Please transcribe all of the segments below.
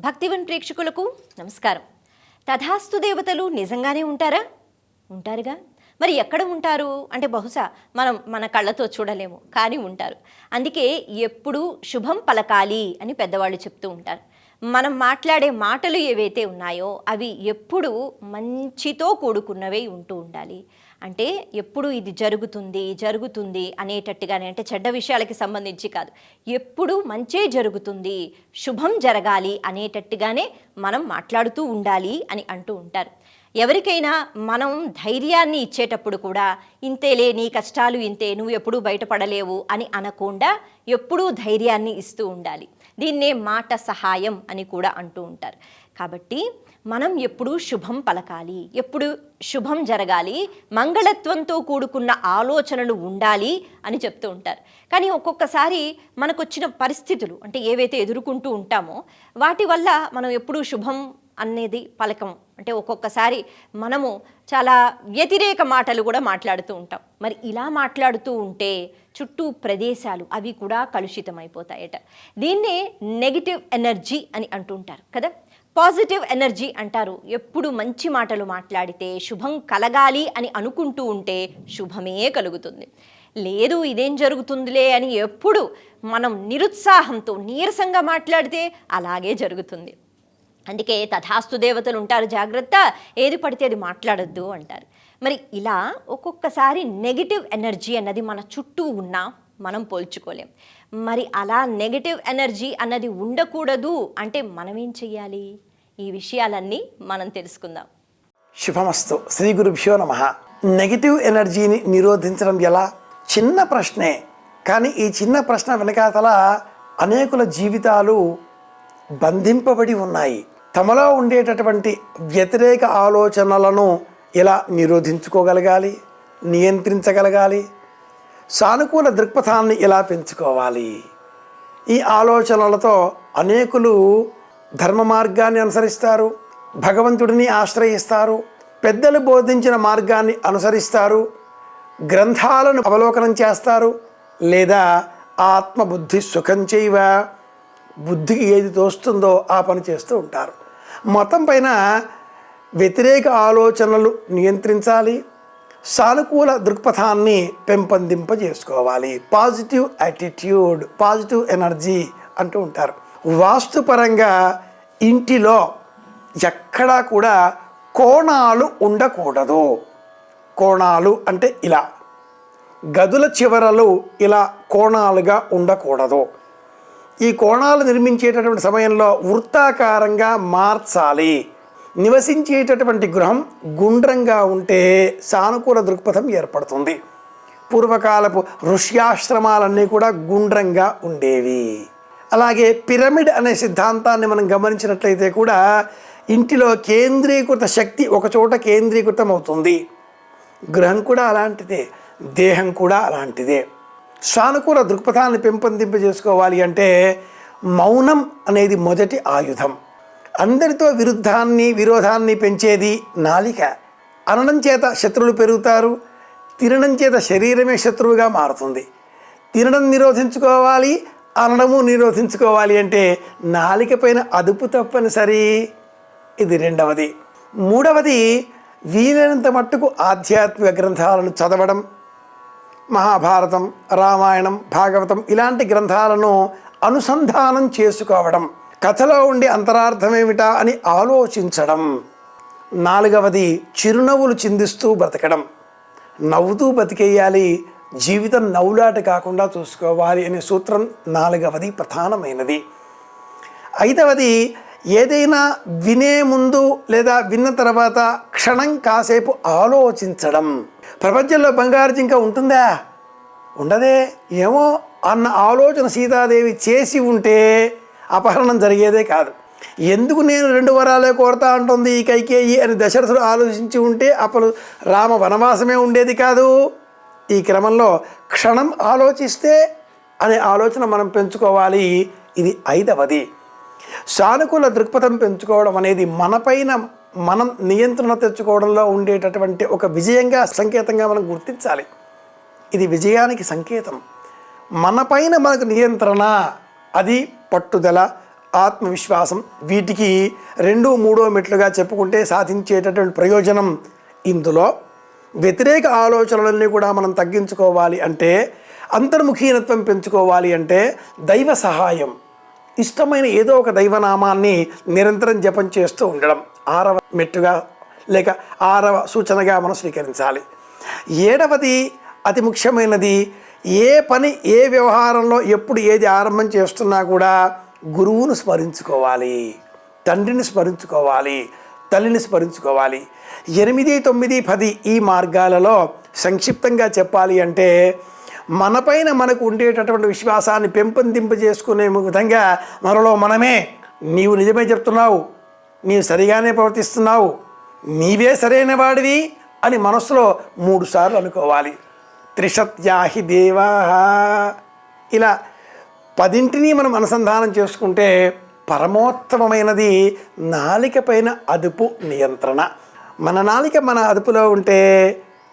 భక్తివన్ ప్రేక్షకులకు నమస్కారం. తథాస్తు దేవతలు నిజంగానే ఉంటారా? ఉంటారుగా. మరి ఎక్కడ ఉంటారు అంటే బహుశా మన కళ్ళతో చూడలేము, కానీ ఉంటారు. అందుకే ఎప్పుడూ శుభం పలకాలి అని పెద్దవాళ్ళు చెప్తూ ఉంటారు. మనం మాట్లాడే మాటలు ఏవైతే ఉన్నాయో అవి ఎప్పుడూ మంచితో కూడుకున్నవే ఉంటూ ఉండాలి. అంటే ఎప్పుడు ఇది జరుగుతుంది అనేటట్టుగానే, అంటే చెడ్డ విషయాలకి సంబంధించి కాదు, ఎప్పుడు మంచే జరుగుతుంది, శుభం జరగాలి అనేటట్టుగానే మనం మాట్లాడుతూ ఉండాలి అని అంటూ ఉంటారు. ఎవరికైనా మనం ధైర్యాన్ని ఇచ్చేటప్పుడు కూడా ఇంతేలే, నీ కష్టాలు ఇంతే, నువ్వు ఎప్పుడూ బయటపడలేవు అని అనకుండా ఎప్పుడూ ధైర్యాన్ని ఇస్తూ ఉండాలి. దీన్నే మాట సహాయం అని కూడా అంటూ ఉంటారు. కాబట్టి మనం ఎప్పుడూ శుభం పలకాలి, ఎప్పుడు శుభం జరగాలి, మంగళత్వంతో కూడుకున్న ఆలోచనలు ఉండాలి అని చెప్తూ ఉంటారు. కానీ ఒక్కొక్కసారి మనకు వచ్చిన పరిస్థితులు అంటే ఏవైతే ఎదుర్కొంటూ ఉంటామో వాటి వల్ల మనం ఎప్పుడూ శుభం అనేది పలకం. అంటే ఒక్కొక్కసారి మనము చాలా వ్యతిరేక మాటలు కూడా మాట్లాడుతూ ఉంటాం. మరి ఇలా మాట్లాడుతూ ఉంటే చుట్టూ ప్రదేశాలు అవి కూడా కలుషితమైపోతాయట. దీన్నే నెగిటివ్ ఎనర్జీ అని అంటుంటారు కదా. పాజిటివ్ ఎనర్జీ అంటారు. ఎప్పుడు మంచి మాటలు మాట్లాడితే శుభం కలగాలి అని అనుకుంటూ ఉంటే శుభమే కలుగుతుంది. లేదు ఇదేం జరుగుతుందిలే అని ఎప్పుడు మనం నిరుత్సాహంతో నీరసంగా మాట్లాడితే అలాగే జరుగుతుంది. అందుకే తథాస్తు దేవతలు ఉంటారు, జాగ్రత్త, ఏది పడితే అది మాట్లాడొద్దు అంటారు. మరి ఇలా ఒక్కొక్కసారి నెగిటివ్ ఎనర్జీ అన్నది మన చుట్టూ ఉన్నా మనం పోల్చుకోలేం. మరి అలా నెగిటివ్ ఎనర్జీ అన్నది ఉండకూడదు అంటే మనం ఏం చెయ్యాలి? ఈ విషయాలన్నీ మనం తెలుసుకుందాం. శుభమస్తు. శ్రీ గురుభ్యో నమః. నెగిటివ్ ఎనర్జీని నిరోధించడం ఎలా? చిన్న ప్రశ్నే, కానీ ఈ చిన్న ప్రశ్న వెనకాతల అనేకుల జీవితాలు బంధింపబడి ఉన్నాయి. తమలో ఉండేటటువంటి వ్యతిరేక ఆలోచనలను ఎలా నిరోధించుకోగలగాలి, నియంత్రించగలగాలి, సానుకూల దృక్పథాన్ని ఎలా పెంచుకోవాలి? ఈ ఆలోచనలతో అనేకులు ధర్మ మార్గాన్ని అనుసరిస్తారు, భగవంతుడిని ఆశ్రయిస్తారు, పెద్దలు బోధించిన మార్గాన్ని అనుసరిస్తారు, గ్రంథాలను అవలోకనం చేస్తారు, లేదా ఆత్మబుద్ధి సుఖం చేయవ, బుద్ధికి ఏది తోస్తుందో ఆ పని చేస్తూ ఉంటారు. మొత్తం పైన వ్యతిరేక ఆలోచనలు నియంత్రించాలి, సానుకూల దృక్పథాన్ని పెంపొందింపజేసుకోవాలి. పాజిటివ్ యాటిట్యూడ్, పాజిటివ్ ఎనర్జీ అంటూ ఉంటారు. వాస్తుపరంగా ఇంటిలో ఎక్కడా కూడా కోణాలు ఉండకూడదు. కోణాలు అంటే ఇలా, గదుల చివరలు ఇలా కోణాలుగా ఉండకూడదు. ఈ కోణాలు నిర్మించేటటువంటి సమయంలో వృత్తాకారంగా మార్చాలి. నివసించేటటువంటి గృహం గుండ్రంగా ఉంటే సానుకూల దృక్పథం ఏర్పడుతుంది. పూర్వకాలపు ఋష్యాశ్రమాలన్నీ కూడా గుండ్రంగా ఉండేవి. అలాగే పిరమిడ్ అనే సిద్ధాంతాన్ని మనం గమనించినట్లయితే కూడా ఇంటిలో కేంద్రీకృత శక్తి ఒకచోట కేంద్రీకృతం అవుతుంది. గృహం కూడా అలాంటిదే, దేహం కూడా అలాంటిదే. సానుకూల దృక్పథాన్ని పెంపొందింపజేసుకోవాలి అంటే మౌనం అనేది మొదటి ఆయుధం. అందరితో విరోధాన్ని పెంచేది నాలిక. అనడం చేత శత్రువులు పెరుగుతారు, తినడం చేత శరీరమే శత్రువుగా మారుతుంది. తినడం నిరోధించుకోవాలి, అనడము నిరోధించుకోవాలి అంటే నాలిక పైన అదుపు తప్పనిసరి. ఇది రెండవది. మూడవది, వీలైనంత మట్టుకు ఆధ్యాత్మిక గ్రంథాలను చదవడం. మహాభారతం, రామాయణం, భాగవతం ఇలాంటి గ్రంథాలను అనుసంధానం చేసుకోవడం, కథలో ఉండే అంతరార్థమేమిటా అని ఆలోచించడం. నాలుగవది, చిరునవ్వులు చిందిస్తూ బ్రతకడం. నవ్వుతూ బతికేయాలి, జీవితం నవ్వులాట కాకుండా చూసుకోవాలి అనే సూత్రం నాలుగవది, ప్రధానమైనది. ఐదవది, ఏదైనా వినే ముందు లేదా విన్న తర్వాత క్షణం కాసేపు ఆలోచించడం. ప్రపంచంలో బంగారు జింక ఉంటుందా? ఉండదే. ఏమో అన్న ఆలోచన సీతాదేవి చేసి ఉంటే అపహరణం జరిగేదే కాదు. ఎందుకు నేను 2 వరాలే కోరతా అంటుంది ఈ కైకేయి అని దశరథుడు ఆలోచించి ఉంటే అప్పుడు రామ వనవాసమే ఉండేది కాదు. ఈ క్రమంలో క్షణం ఆలోచిస్తే అనే ఆలోచన మనం పెంచుకోవాలి. ఇది ఐదవది. సానుకూల దృక్పథం పెంచుకోవడం అనేది మనపైన మనం నియంత్రణ తెచ్చుకోవడంలో ఉండేటటువంటి ఒక విజయంగా, సంకేతంగా మనం గుర్తించాలి. ఇది విజయానికి సంకేతం. మనపైన మనకు నియంత్రణ, అది పట్టుదల, ఆత్మవిశ్వాసం, వీటికి 2, 3 మెట్లుగా చెప్పుకుంటే సాధించేటటువంటి ప్రయోజనం. ఇందులో వ్యతిరేక ఆలోచనలన్నీ కూడా మనం తగ్గించుకోవాలి అంటే, అంతర్ముఖీనత్వం పెంచుకోవాలి అంటే దైవ సహాయం, ఇష్టమైన ఏదో ఒక దైవనామాన్ని నిరంతరం జపం చేస్తూ ఉండడం 6వ మెట్టుగా లేక 6వ సూచనగా మనం స్వీకరించాలి. 7వది అతి ముఖ్యమైనది, ఏ పని ఏ వ్యవహారంలో ఎప్పుడు ఏది ఆరంభం చేస్తున్నా కూడా గురువును స్మరించుకోవాలి, తండ్రిని స్మరించుకోవాలి, తల్లిని స్మరించుకోవాలి. 8, 9, 10 ఈ మార్గాలలో సంక్షిప్తంగా చెప్పాలి అంటే మనపైన మనకు ఉండేటటువంటి విశ్వాసాన్ని పెంపొందింపజేసుకునే విధంగా మనలో మనమే, నీవు నిజమే చెప్తున్నావు, నీవు సరిగానే ప్రవర్తిస్తున్నావు, నీవే సరైన వాడివి అని మనసులో 3 సార్లు అనుకోవాలి. త్రిశత్యాహి దేవా, ఇలా 10ంటిని మనం అనుసంధానం చేసుకుంటే పరమోత్తమమైనది నాలిక పైన అదుపు, నియంత్రణ. మన నాలిక మన అదుపులో ఉంటే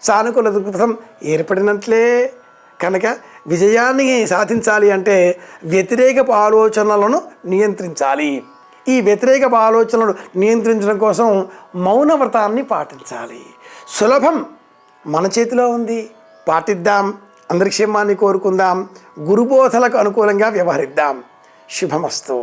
సానుకూల దృక్పథం ఏర్పడినట్లే. కనుక విజయాన్ని సాధించాలి అంటే వ్యతిరేకపు ఆలోచనలను నియంత్రించాలి. ఈ వ్యతిరేకపు ఆలోచనలు నియంత్రించడం కోసం మౌన వ్రతాన్ని పాటించాలి. సులభం, మన చేతిలో ఉంది, పాటిద్దాం. అందరి క్షేమాన్ని కోరుకుందాం. గురుబోధలకు అనుకూలంగా వ్యవహరిద్దాం. శుభమస్తు.